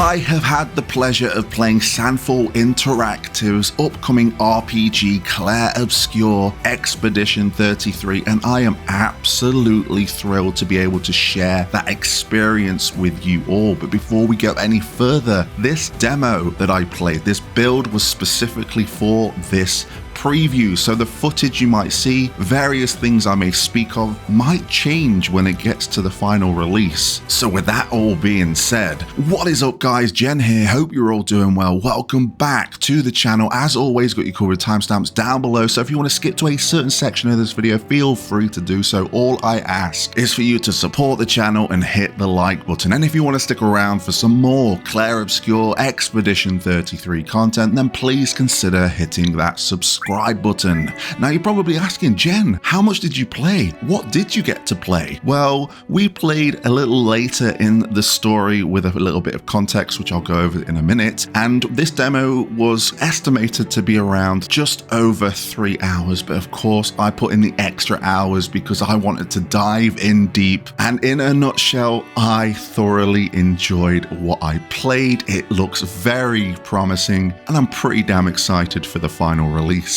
I have had the pleasure of playing Sandfall Interactive's upcoming RPG Clair Obscur Expedition 33, and I am absolutely thrilled to be able to share that experience with you all. But before we go any further, this demo that I played, this build was specifically for this preview, so the footage you might see, various things I may speak of, might change when it gets to the final release. So with that all being said, what is up guys, Jen here, hope you're all doing well. Welcome back to the channel. As always, got your covered timestamps down below, so if you want to skip to a certain section of this video, feel free to do so. All I ask is for you to support the channel and hit the like button, and if you want to stick around for some more Clair Obscur Expedition 33 content, then please consider hitting that subscribe button. Now you're probably asking, Jen, how much did you play? What did you get to play? Well, we played a little later in the story with a little bit of context, which I'll go over in a minute, and this demo was estimated to be around just over 3 hours, but of course I put in the extra hours because I wanted to dive in deep, and in a nutshell, I thoroughly enjoyed what I played. It looks very promising, and I'm pretty damn excited for the final release.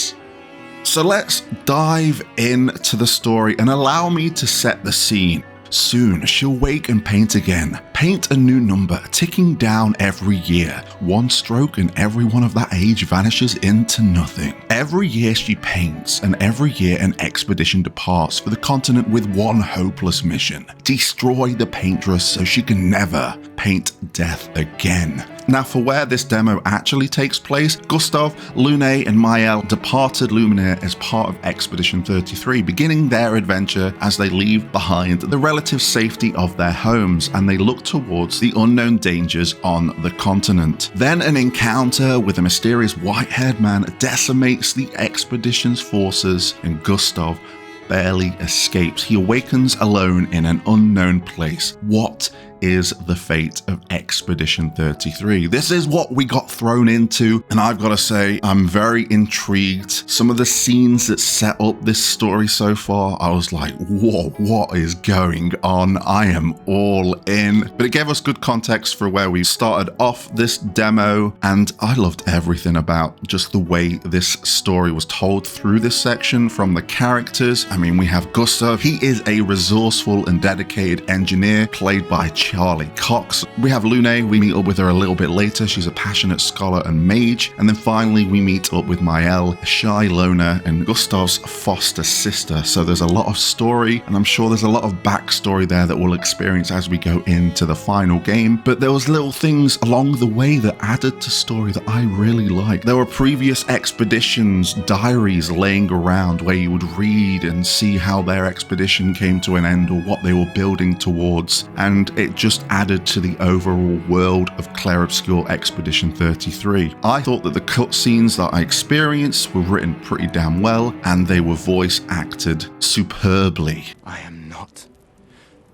So let's dive into the story and allow me to set the scene. Soon she'll wake and paint again. Paint a new number, ticking down every year. One stroke and everyone of that age vanishes into nothing. Every year she paints, and every year an expedition departs for the continent with one hopeless mission: destroy the paintress so she can never paint death again. Now for where this demo actually takes place, Gustave, Lune and Maelle departed Luminas as part of Expedition 33, beginning their adventure as they leave behind the relative safety of their homes and they look towards the unknown dangers on the continent. Then an encounter with a mysterious white-haired man decimates the expedition's forces and Gustave barely escapes. He awakens alone in an unknown place. What is the fate of Expedition 33? This is what we got thrown into, and I've got to say, I'm very intrigued. Some of the scenes that set up this story so far, I was like, whoa, what is going on? I am all in. But it gave us good context for where we started off this demo, and I loved everything about just the way this story was told through this section from the characters. I mean, we have Gustave. He is a resourceful and dedicated engineer played by Charlie Cox. We have Lune. We meet up with her a little bit later. She's a passionate scholar and mage. And then finally we meet up with Maelle, a shy loner and Gustave's foster sister. So there's a lot of story, and I'm sure there's a lot of backstory there that we'll experience as we go into the final game. But there was little things along the way that added to story that I really liked. There were previous expeditions, diaries laying around where you would read and see how their expedition came to an end or what they were building towards. And it just added to the overall world of Clair Obscur Expedition 33. I thought that the cutscenes that I experienced were written pretty damn well, and they were voice acted superbly. I am not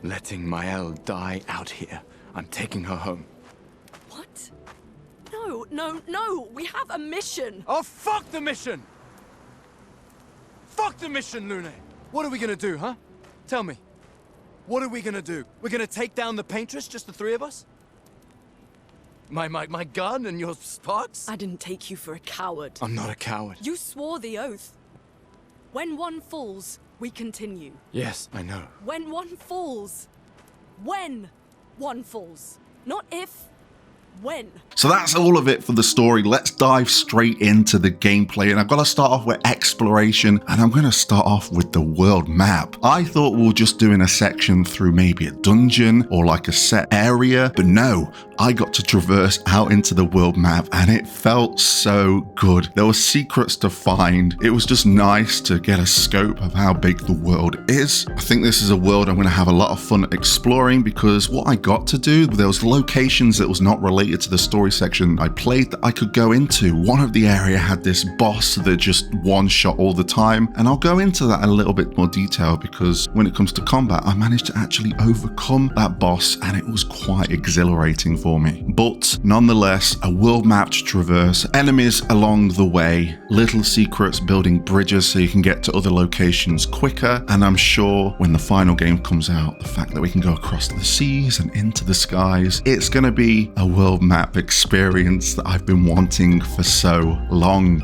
letting Maelle die out here. I'm taking her home. What? No, we have a mission. Oh, fuck the mission! Fuck the mission, Lune! What are we gonna do, huh? Tell me. What are we gonna do? We're gonna take down the paintress, just the three of us? My gun and your sparks? I didn't take you for a coward. I'm not a coward. You swore the oath. When one falls, we continue. Yes, I know. When one falls. When one falls. Not if. When. So that's all of it for the story. Let's dive straight into the gameplay, and I've got to start off with exploration, and I'm going to start off with the world map. I thought we were just doing a section through maybe a dungeon or like a set area, but no, I got to traverse out into the world map and it felt so good. There were secrets to find. It was just nice to get a scope of how big the world is. I think this is a world I'm going to have a lot of fun exploring because what I got to do, there was locations that was not related to the story section I played that I could go into. One of the area had this boss that just one shot all the time, and I'll go into that in a little bit more detail because when it comes to combat, I managed to actually overcome that boss and it was quite exhilarating for me. But nonetheless, a world map to traverse, enemies along the way, little secrets, building bridges so you can get to other locations quicker, and I'm sure when the final game comes out, the fact that we can go across the seas and into the skies, it's going to be a world world map experience that I've been wanting for so long.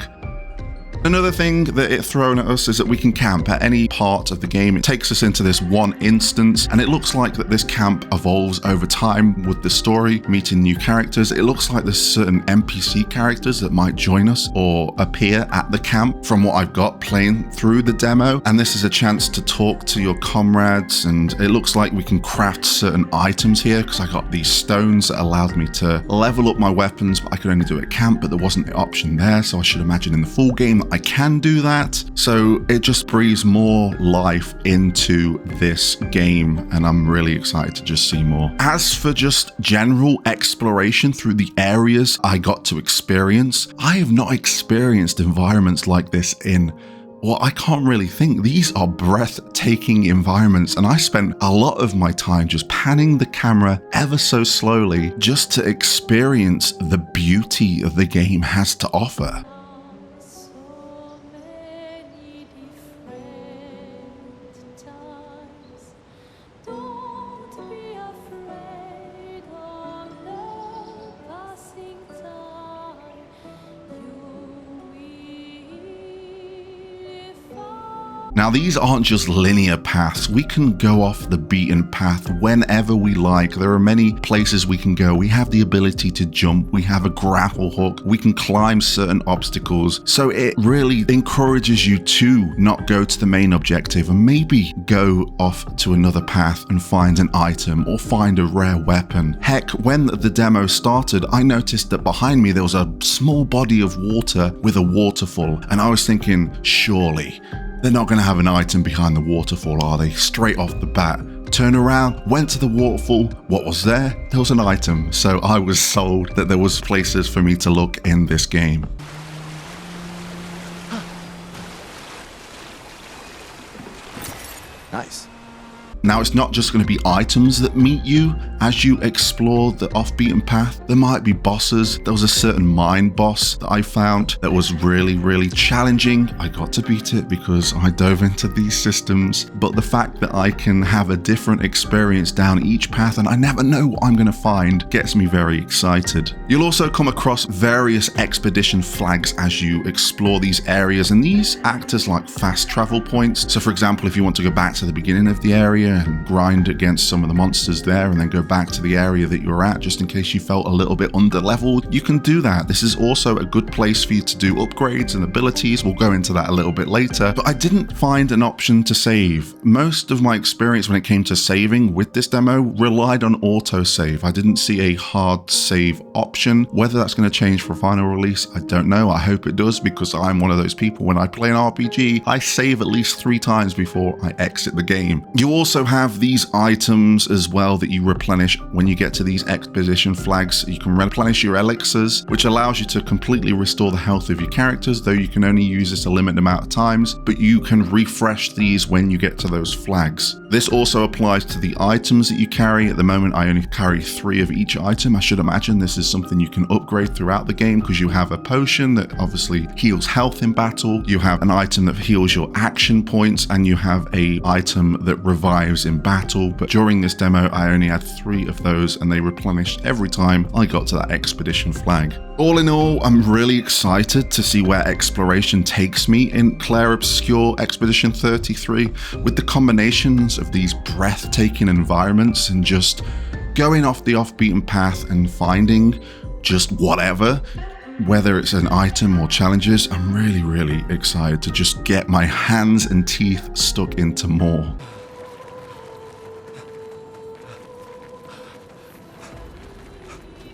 Another thing that it's thrown at us is that we can camp at any part of the game. It takes us into this one instance, and it looks like that this camp evolves over time with the story, meeting new characters. It looks like there's certain NPC characters that might join us or appear at the camp from what I've got playing through the demo. And this is a chance to talk to your comrades, and it looks like we can craft certain items here because I got these stones that allowed me to level up my weapons, but I could only do it at camp, but there wasn't the option there. So I should imagine in the full game I can do that. So it just breathes more life into this game, and I'm really excited to just see more. As for just general exploration through the areas I got to experience, I have not experienced environments like this in, well, I can't really think. These are breathtaking environments, and I spent a lot of my time just panning the camera ever so slowly just to experience the beauty the game has to offer. Now, these aren't just linear paths. We can go off the beaten path whenever we like. There are many places we can go. We have the ability to jump. We have a grapple hook. We can climb certain obstacles. So it really encourages you to not go to the main objective and maybe go off to another path and find an item or find a rare weapon. Heck, when the demo started, I noticed that behind me there was a small body of water with a waterfall. And I was thinking, surely they're not going to have an item behind the waterfall, are they? Straight off the bat. Turn around, went to the waterfall. What was there? There was an item. So I was sold that there was places for me to look in this game. Nice. Now, it's not just going to be items that meet you as you explore the off-beaten path. There might be bosses. There was a certain mine boss that I found that was really challenging. I got to beat it because I dove into these systems, but the fact that I can have a different experience down each path and I never know what I'm going to find gets me very excited. You'll also come across various expedition flags as you explore these areas, and these act as like fast travel points. So for example, if you want to go back to the beginning of the area and grind against some of the monsters there and then go back to the area that you're at just in case you felt a little bit under leveled, you can do that. This is also a good place for you to do upgrades and abilities. We'll go into that a little bit later, but I didn't find an option to save. Most of my experience when it came to saving with this demo relied on autosave. I didn't see a hard save option. Whether that's going to change for final release, I don't know. I hope it does, because I'm one of those people, when I play an RPG, I save at least 3 times before I exit the game. You also have these items as well that you replenish when you get to these expedition flags. You can replenish your elixirs, which allows you to completely restore the health of your characters, though you can only use this a limited amount of times, but you can refresh these when you get to those flags. This also applies to the items that you carry. At the moment, I only carry 3 of each item. I should imagine this is something you can upgrade throughout the game, because you have a potion that obviously heals health in battle, you have an item that heals your action points, and you have a item that revives in battle. But during this demo, I only had 3 of those, and they replenished every time I got to that expedition flag. All in all, I'm really excited to see where exploration takes me in Clair Obscur Expedition 33, with the combinations of these breathtaking environments and just going off the off-beaten path and finding just whatever, whether it's an item or challenges. I'm really excited to just get my hands and teeth stuck into more.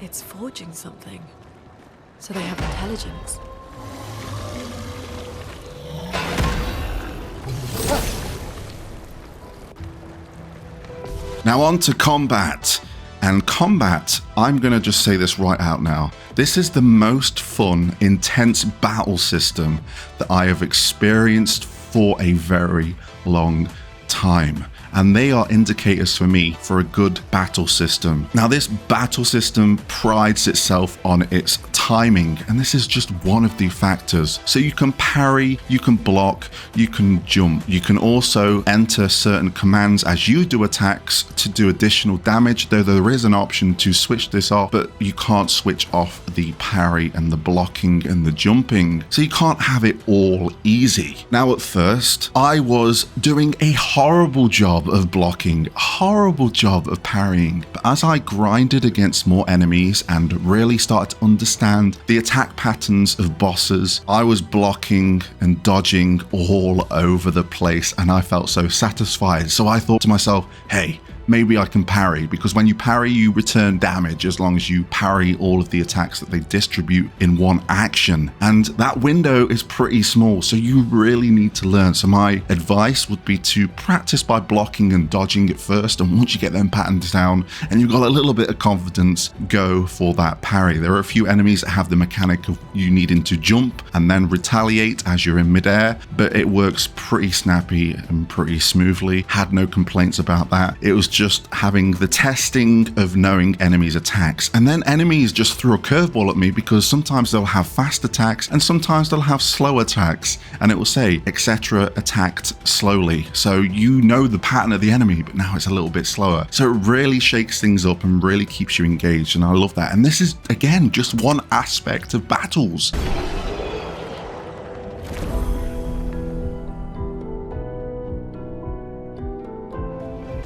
It's forging something. So they have intelligence. Now on to combat. And combat, I'm going to just say this right out now. This is the most fun, intense battle system that I have experienced for a very long time. And they are indicators for me for a good battle system. Now, this battle system prides itself on its timing, and this is just one of the factors. So you can parry, you can block, you can jump. You can also enter certain commands as you do attacks to do additional damage, though there is an option to switch this off, but you can't switch off the parry and the blocking and the jumping. So you can't have it all easy. Now at first, I was doing a horrible job of blocking, horrible job of parrying, but as I grinded against more enemies and really started to understand the attack patterns of bosses, I was blocking and dodging all over the place, and I felt so satisfied. So I thought to myself, hey, maybe I can parry, because when you parry, you return damage as long as you parry all of the attacks that they distribute in one action. And that window is pretty small, so you really need to learn. So my advice would be to practice by blocking and dodging at first, and once you get them patterns down and you've got a little bit of confidence, go for that parry. There are a few enemies that have the mechanic of you needing to jump and then retaliate as you're in midair, but it works pretty snappy and pretty smoothly. Had no complaints about that. It was just having the testing of knowing enemies' attacks, and then enemies just threw a curveball at me, because sometimes they'll have fast attacks and sometimes they'll have slow attacks, and it will say etc. attacked slowly, so you know the pattern of the enemy, but now it's a little bit slower. So it really shakes things up and really keeps you engaged, and I love that. And this is again just one aspect of battles.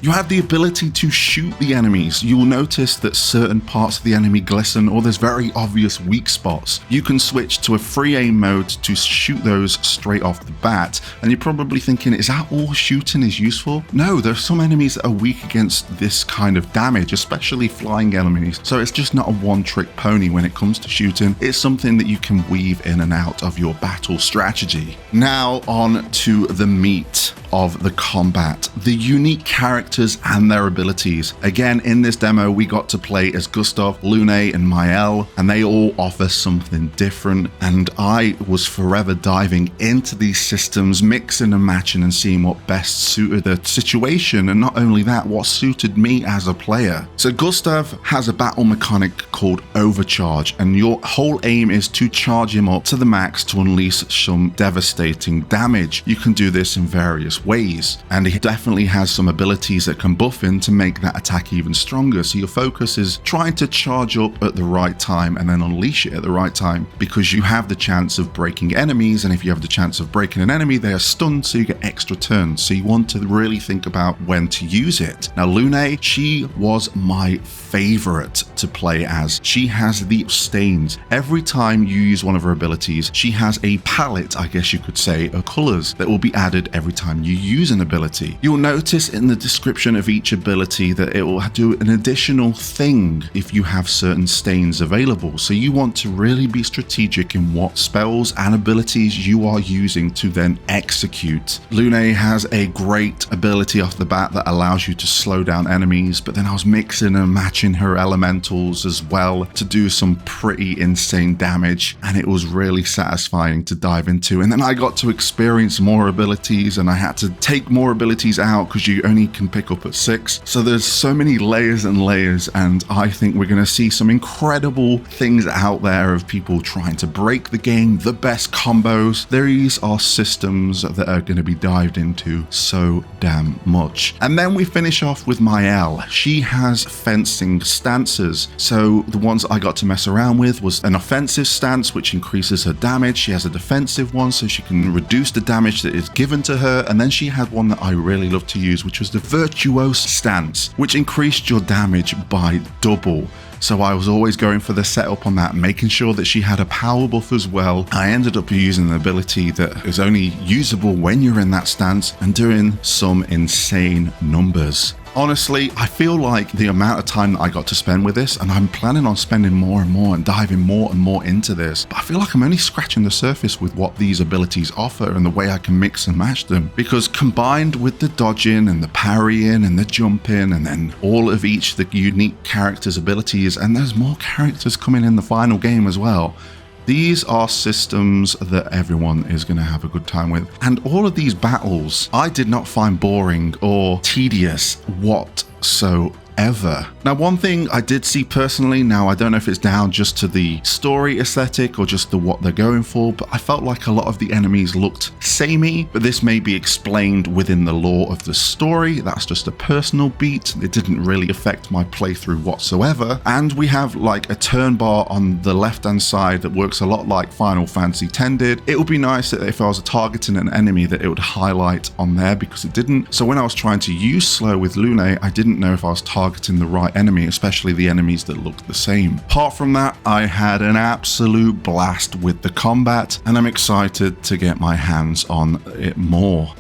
You have the ability to shoot the enemies. You will notice that certain parts of the enemy glisten, or there's very obvious weak spots. You can switch to a free aim mode to shoot those straight off the bat, and you're probably thinking, is that all shooting is useful? No, there are some enemies that are weak against this kind of damage, especially flying enemies. So it's just not a one-trick pony when it comes to shooting. It's something that you can weave in and out of your battle strategy. Now on to the meat of the combat, the unique characters and their abilities. Again, in this demo, we got to play as Gustave, Lune, and Maelle, and they all offer something different. And I was forever diving into these systems, mixing and matching and seeing what best suited the situation. And not only that, what suited me as a player. So Gustave has a battle mechanic called Overcharge, and your whole aim is to charge him up to the max to unleash some devastating damage. You can do this in various ways, and he definitely has some abilities that can buff in to make that attack even stronger. So your focus is trying to charge up at the right time and then unleash it at the right time, because you have the chance of breaking enemies, and if you have the chance of breaking an enemy, they are stunned, so you get extra turns. So you want to really think about when to use it. Now Lune, she was my favorite to play as. She has the stains. Every time you use one of her abilities, she has a palette, I guess you could say, of colors that will be added every time you use an ability. You'll notice in the description of each ability that it will do an additional thing if you have certain stains available. So you want to really be strategic in what spells and abilities you are using to then execute. Lune has a great ability off the bat that allows you to slow down enemies, but then I was mixing and matching her elementals as well to do some pretty insane damage, and it was really satisfying to dive into. And then I got to experience more abilities, and I had to take more abilities out because you only can pick up at 6. So there's so many layers and layers, and I think we're going to see some incredible things out there of people trying to break the game, the best combos. These are systems that are going to be dived into so damn much. And then we finish off with Maelle. She has fencing stances. So the ones I got to mess around with was an offensive stance, which increases her damage. She has a defensive one, so she can reduce the damage that is given to her. And then she had one that I really love to use, which was the virtuose stance, which increased your damage by double. So I was always going for the setup on that, making sure that she had a power buff as well. I ended up using an ability that is only usable when you're in that stance and doing some insane numbers. Honestly, I feel like the amount of time that I got to spend with this, and I'm planning on spending more and more and diving more and more into this, but I feel like I'm only scratching the surface with what these abilities offer and the way I can mix and match them. Because combined with the dodging and the parrying and the jumping, and then all of each the unique characters' abilities, and there's more characters coming in the final game as well, these are systems that everyone is going to have a good time with. And all of these battles, I did not find boring or tedious whatsoever. ever. Now, one thing I did see personally, now I don't know if it's down just to the story aesthetic or just what they're going for, but I felt like a lot of the enemies looked samey, but this may be explained within the lore of the story. That's just a personal beat. It didn't really affect my playthrough whatsoever. And we have like a turn bar on the left-hand side that works a lot like Final Fantasy X did. It would be nice that if I was targeting an enemy that it would highlight on there, because it didn't. So when I was trying to use slow with Lune, I didn't know if I was targeting the right enemy, especially the enemies that looked the same. Apart from that, I had an absolute blast with the combat, and I'm excited to get my hands on it more.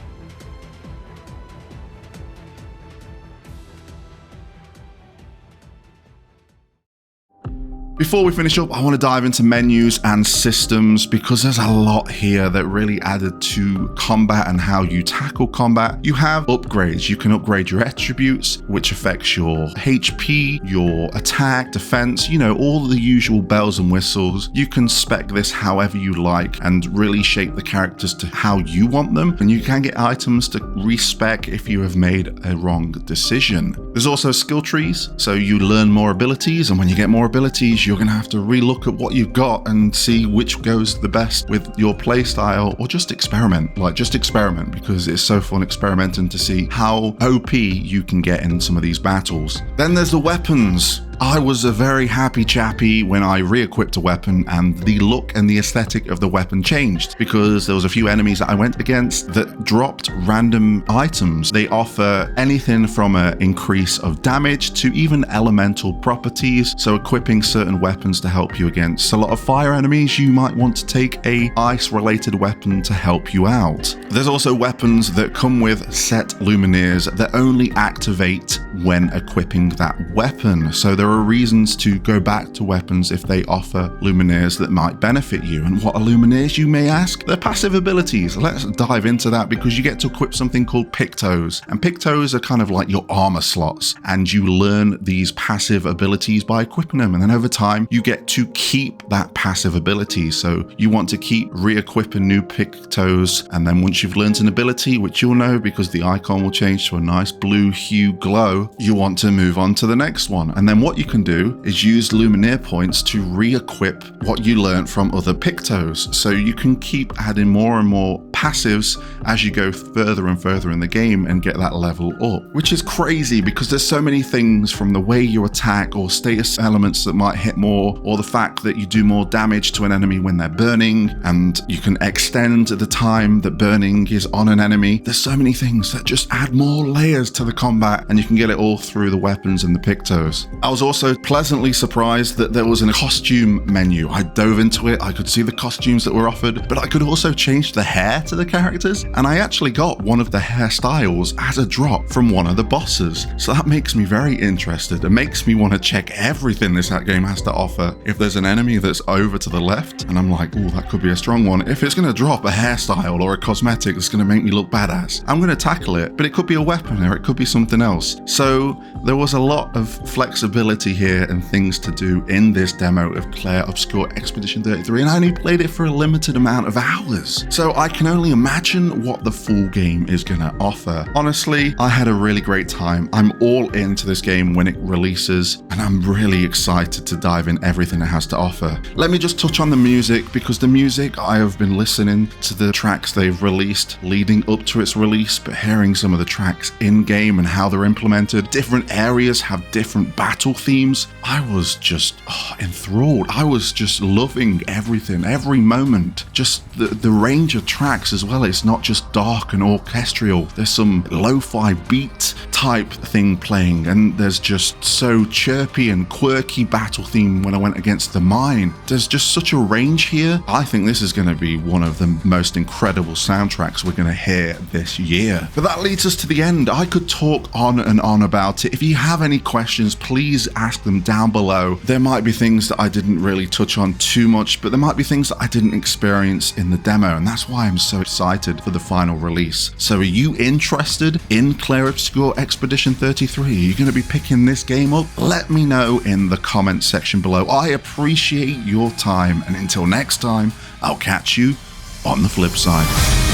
Before we finish up, I want to dive into menus and systems, because there's a lot here that really added to combat and how you tackle combat. You have upgrades. You can upgrade your attributes, which affects your HP, your attack, defense, you know, all the usual bells and whistles. You can spec this however you like and really shape the characters to how you want them. And you can get items to respec if you have made a wrong decision. There's also skill trees. So you learn more abilities, and when you get more abilities, you're going to have to relook at what you've got and see which goes the best with your playstyle, or just experiment. Just experiment, because it's so fun experimenting to see how OP you can get in some of these battles. Then there's the weapons. I was a very happy chappy when I re-equipped a weapon and the look and the aesthetic of the weapon changed, because there was a few enemies that I went against that dropped random items. They offer anything from an increase of damage to even elemental properties, so equipping certain weapons to help you against a lot of fire enemies, you might want to take a ice related weapon to help you out. There's also weapons that come with set luminaires that only activate when equipping that weapon, so there are reasons to go back to weapons if they offer luminaires that might benefit you. And what are luminaires, you may ask? They're passive abilities. Let's dive into that, because you get to equip something called Pictos, and Pictos are kind of like your armor slots, and you learn these passive abilities by equipping them, and then over time you get to keep that passive ability. So you want to keep re-equipping new Pictos, and then once you've learned an ability, which you'll know because the icon will change to a nice blue hue glow, you want to move on to the next one. And then what you can do is use luminaire points to re-equip what you learned from other Pictos, so you can keep adding more and more passives as you go further and further in the game and get that level up, which is crazy because there's so many things, from the way you attack or status elements that might hit more, or the fact that you do more damage to an enemy when they're burning, and you can extend the time that burning is on an enemy. There's so many things that just add more layers to the combat, and you can get it all through the weapons and the Pictos. I was also pleasantly surprised that there was a costume menu. I dove into it, I could see the costumes that were offered, but I could also change the hair to the characters, and I actually got one of the hairstyles as a drop from one of the bosses. So that makes me very interested. It makes me want to check everything this game has to offer. If there's an enemy that's over to the left, and I'm like, oh, that could be a strong one. If it's going to drop a hairstyle or a cosmetic that's going to make me look badass, I'm going to tackle it, but it could be a weapon or it could be something else. So there was a lot of flexibility here and things to do in this demo of Clair Obscur Expedition 33, and I only played it for a limited amount of hours, so I can only imagine what the full game is going to offer. Honestly, I had a really great time. I'm all into this game when it releases, and I'm really excited to dive in everything it has to offer. Let me just touch on the music, because the music, I have been listening to the tracks they've released leading up to its release, but hearing some of the tracks in-game and how they're implemented, different areas have different battle themes. I was just enthralled. I was just loving everything, every moment. Just the range of tracks as well. It's not just dark and orchestral. There's some lo-fi beat type thing playing, and there's just so chirpy and quirky battle theme when I went against the mine. There's just such a range here. I think this is going to be one of the most incredible soundtracks we're going to hear this year. But that leads us to the end. I could talk on and on about it. If you have any questions, please ask them down below. There might be things that I didn't really touch on too much, but there might be things that I didn't experience in the demo, and that's why I'm so excited for the final release. So are you interested in Clair Obscur Expedition 33? Are you going to be picking this game up? Let me know in the comments section below. I appreciate your time, and until next time, I'll catch you on the flip side.